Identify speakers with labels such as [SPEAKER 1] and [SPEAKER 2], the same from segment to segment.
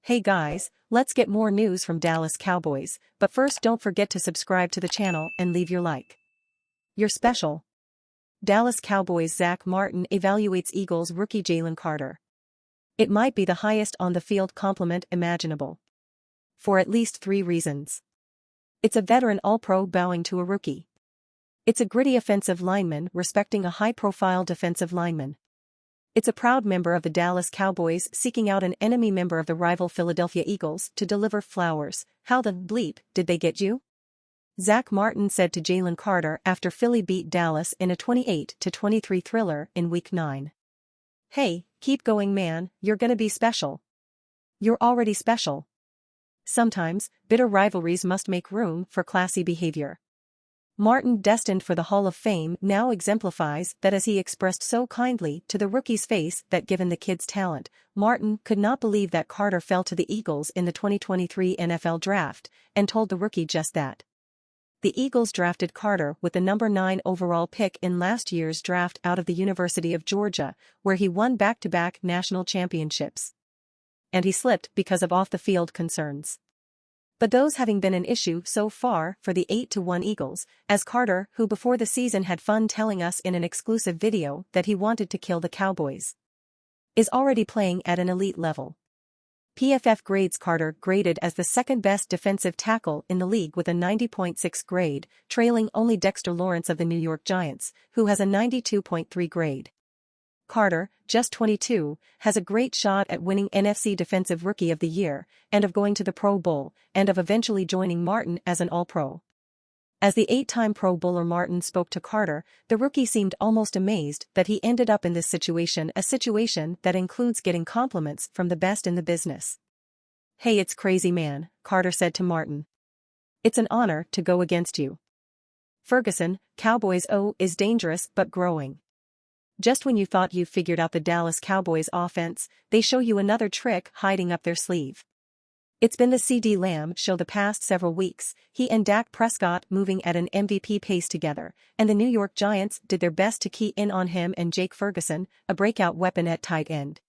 [SPEAKER 1] Hey guys, let's get more news from Dallas Cowboys, but first don't forget to subscribe to the channel and leave your like. You're special. Dallas Cowboys Zach Martin evaluates Eagles rookie Jalen Carter. It might be the highest on-the-field compliment imaginable. For at least 3 reasons. It's a veteran All-Pro bowing to a rookie. It's a gritty offensive lineman respecting a high-profile defensive lineman. It's a proud member of the Dallas Cowboys seeking out an enemy member of the rival Philadelphia Eagles to deliver flowers. How the bleep did they get you? Zach Martin said to Jalen Carter after Philly beat Dallas in a 28-23 thriller in Week 9. Hey, keep going man, you're gonna be special. You're already special. Sometimes, bitter rivalries must make room for classy behavior. Martin, destined for the Hall of Fame, now exemplifies that as he expressed so kindly to the rookie's face that given the kid's talent, Martin could not believe that Carter fell to the Eagles in the 2023 NFL Draft, and told the rookie just that. The Eagles drafted Carter with the number 9 overall pick in last year's draft out of the University of Georgia, where he won back-to-back national championships. And he slipped because of off-the-field concerns. But those having been an issue so far for the 8-1 Eagles, as Carter, who before the season had fun telling us in an exclusive video that he wanted to kill the Cowboys, is already playing at an elite level. PFF grades Carter graded as the second-best defensive tackle in the league with a 90.6 grade, trailing only Dexter Lawrence of the New York Giants, who has a 92.3 grade. Carter, just 22, has a great shot at winning NFC Defensive Rookie of the Year, and of going to the Pro Bowl, and of eventually joining Martin as an All-Pro. As the 8-time Pro Bowler Martin spoke to Carter, the rookie seemed almost amazed that he ended up in this situation, a situation that includes getting compliments from the best in the business. Hey, it's crazy man, Carter said to Martin. It's an honor to go against you. Ferguson, Cowboys is dangerous but growing. Just when you thought you figured out the Dallas Cowboys offense, they show you another trick hiding up their sleeve. It's been the CeeDee Lamb show the past several weeks, he and Dak Prescott moving at an MVP pace together, and the New York Giants did their best to key in on him and Jake Ferguson, a breakout weapon at tight end.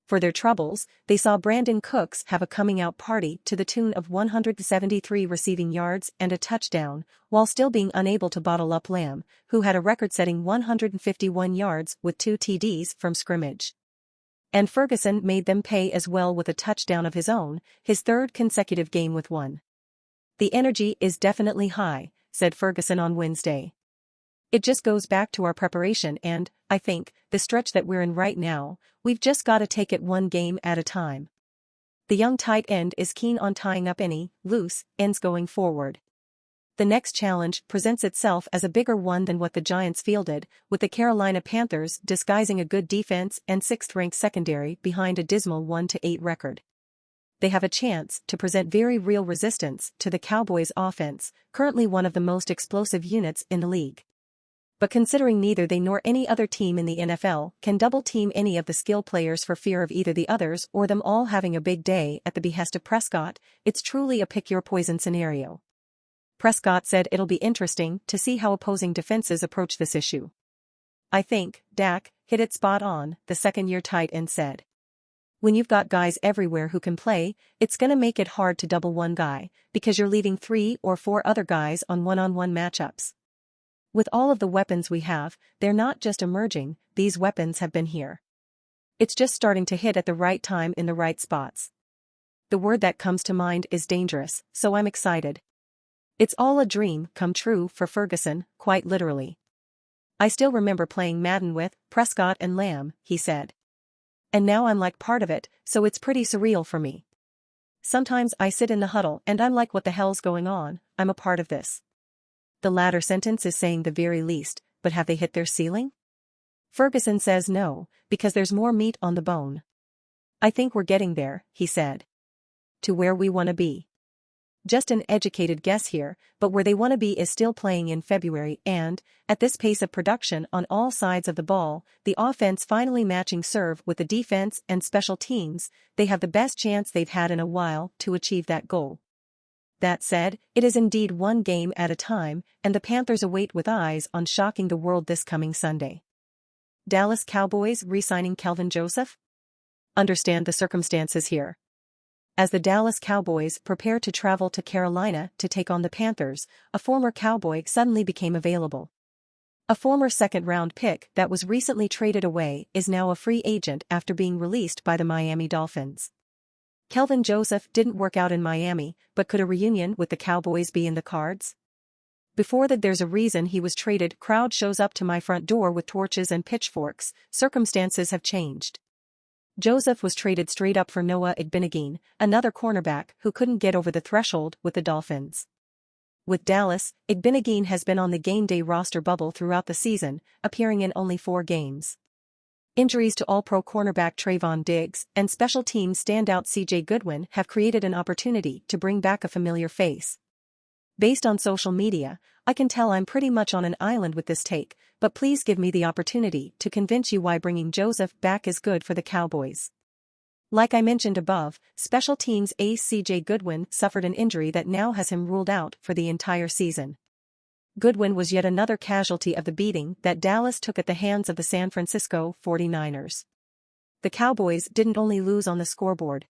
[SPEAKER 1] For their troubles, they saw Brandon Cooks have a coming-out party to the tune of 173 receiving yards and a touchdown, while still being unable to bottle up Lamb, who had a record-setting 151 yards with 2 TDs from scrimmage. And Ferguson made them pay as well with a touchdown of his own, his 3rd consecutive game with one. The energy is definitely high, said Ferguson on Wednesday. It just goes back to our preparation and, I think, the stretch that we're in right now, we've just got to take it one game at a time. The young tight end is keen on tying up any loose ends going forward. The next challenge presents itself as a bigger one than what the Giants fielded, with the Carolina Panthers disguising a good defense and 6th-ranked secondary behind a dismal 1-8 record. They have a chance to present very real resistance to the Cowboys' offense, currently one of the most explosive units in the league. But considering neither they nor any other team in the NFL can double-team any of the skill players for fear of either the others or them all having a big day at the behest of Prescott, it's truly a pick-your-poison scenario. Prescott said it'll be interesting to see how opposing defenses approach this issue. I think Dak hit it spot on, the second-year tight end said. When you've got guys everywhere who can play, it's gonna make it hard to double one guy, because you're leaving 3 or 4 other guys on one-on-one matchups. With all of the weapons we have, they're not just emerging, these weapons have been here. It's just starting to hit at the right time in the right spots. The word that comes to mind is dangerous, so I'm excited. It's all a dream come true for Ferguson, quite literally. I still remember playing Madden with Prescott and Lamb, he said. And now I'm like part of it, so it's pretty surreal for me. Sometimes I sit in the huddle and I'm like, what the hell's going on? I'm a part of this. The latter sentence is saying the very least, but have they hit their ceiling? Ferguson says no, because there's more meat on the bone. I think we're getting there, he said. To where we want to be. Just an educated guess here, but where they want to be is still playing in February and, at this pace of production on all sides of the ball, the offense finally matching serve with the defense and special teams, they have the best chance they've had in a while to achieve that goal. That said, it is indeed one game at a time, and the Panthers await with eyes on shocking the world this coming Sunday. Dallas Cowboys re-signing Kelvin Joseph? Understand the circumstances here. As the Dallas Cowboys prepare to travel to Carolina to take on the Panthers, a former Cowboy suddenly became available. A former second-round pick that was recently traded away is now a free agent after being released by the Miami Dolphins. Kelvin Joseph didn't work out in Miami, but could a reunion with the Cowboys be in the cards? Before that, there's a reason he was traded. Crowd shows up to my front door with torches and pitchforks. Circumstances have changed. Joseph was traded straight up for Noah Igbinoghene, another cornerback who couldn't get over the threshold with the Dolphins. With Dallas, Igbinoghene has been on the game day roster bubble throughout the season, appearing in only 4 games. Injuries to All-Pro cornerback Trayvon Diggs and special teams standout C.J. Goodwin have created an opportunity to bring back a familiar face. Based on social media, I can tell I'm pretty much on an island with this take, but please give me the opportunity to convince you why bringing Joseph back is good for the Cowboys. Like I mentioned above, special teams ace C.J. Goodwin suffered an injury that now has him ruled out for the entire season. Goodwin was yet another casualty of the beating that Dallas took at the hands of the San Francisco 49ers. The Cowboys didn't only lose on the scoreboard.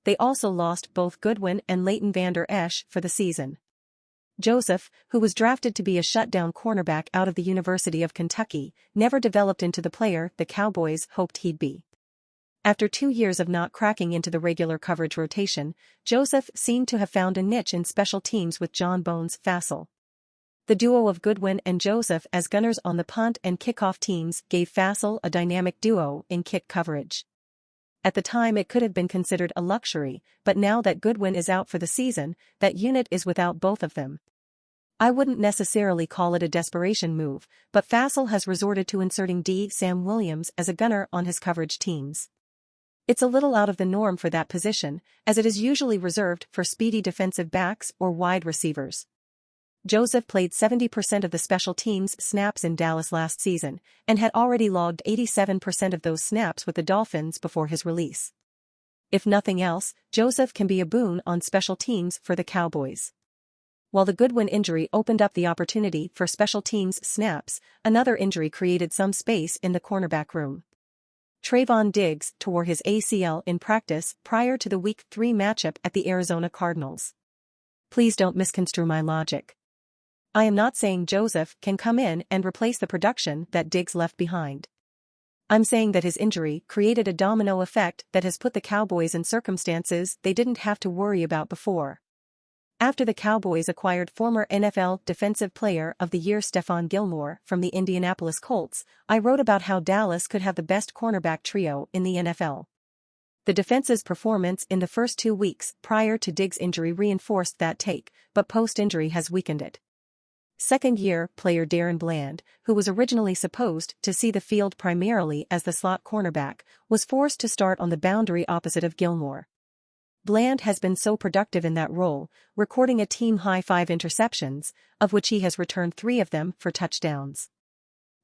[SPEAKER 1] They also lost both Goodwin and Leighton Vander Esch for the season. Joseph, who was drafted to be a shutdown cornerback out of the University of Kentucky, never developed into the player the Cowboys hoped he'd be. After 2 years of not cracking into the regular coverage rotation, Joseph seemed to have found a niche in special teams with John Bones Fassel. The duo of Goodwin and Joseph as gunners on the punt and kickoff teams gave Fassel a dynamic duo in kick coverage. At the time it could have been considered a luxury, but now that Goodwin is out for the season, that unit is without both of them. I wouldn't necessarily call it a desperation move, but Fassel has resorted to inserting Sam Williams as a gunner on his coverage teams. It's a little out of the norm for that position, as it is usually reserved for speedy defensive backs or wide receivers. Joseph played 70% of the special teams snaps in Dallas last season, and had already logged 87% of those snaps with the Dolphins before his release. If nothing else, Joseph can be a boon on special teams for the Cowboys. While the Goodwin injury opened up the opportunity for special teams snaps, another injury created some space in the cornerback room. Trayvon Diggs tore his ACL in practice prior to the Week 3 matchup at the Arizona Cardinals. Please don't misconstrue my logic. I am not saying Joseph can come in and replace the production that Diggs left behind. I'm saying that his injury created a domino effect that has put the Cowboys in circumstances they didn't have to worry about before. After the Cowboys acquired former NFL Defensive Player of the Year Stephon Gilmore from the Indianapolis Colts, I wrote about how Dallas could have the best cornerback trio in the NFL. The defense's performance in the first 2 weeks prior to Diggs' injury reinforced that take, but post-injury has weakened it. Second-year player Darren Bland, who was originally supposed to see the field primarily as the slot cornerback, was forced to start on the boundary opposite of Gilmore. Bland has been so productive in that role, recording a team-high 5 interceptions, of which he has returned 3 of them for touchdowns.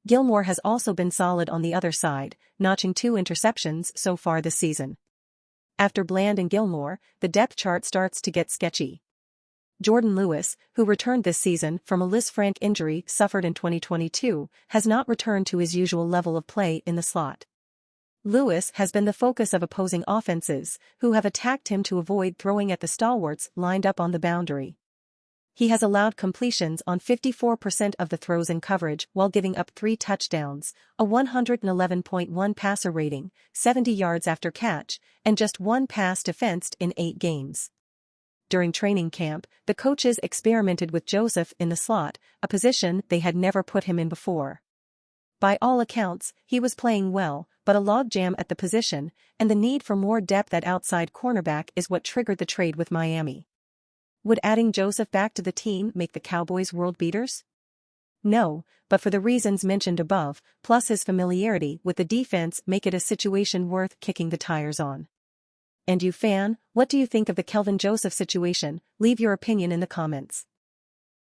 [SPEAKER 1] Gilmore has also been solid on the other side, notching 2 interceptions so far this season. After Bland and Gilmore, the depth chart starts to get sketchy. Jordan Lewis, who returned this season from a Lisfranc injury suffered in 2022, has not returned to his usual level of play in the slot. Lewis has been the focus of opposing offenses, who have attacked him to avoid throwing at the stalwarts lined up on the boundary. He has allowed completions on 54% of the throws in coverage while giving up 3 touchdowns, a 111.1 passer rating, 70 yards after catch, and just 1 pass defensed in 8 games. During training camp, the coaches experimented with Joseph in the slot, a position they had never put him in before. By all accounts, he was playing well, but a logjam at the position, and the need for more depth at outside cornerback is what triggered the trade with Miami. Would adding Joseph back to the team make the Cowboys world beaters? No, but for the reasons mentioned above, plus his familiarity with the defense make it a situation worth kicking the tires on. And you fan, what do you think of the Kelvin Joseph situation? Leave your opinion in the comments.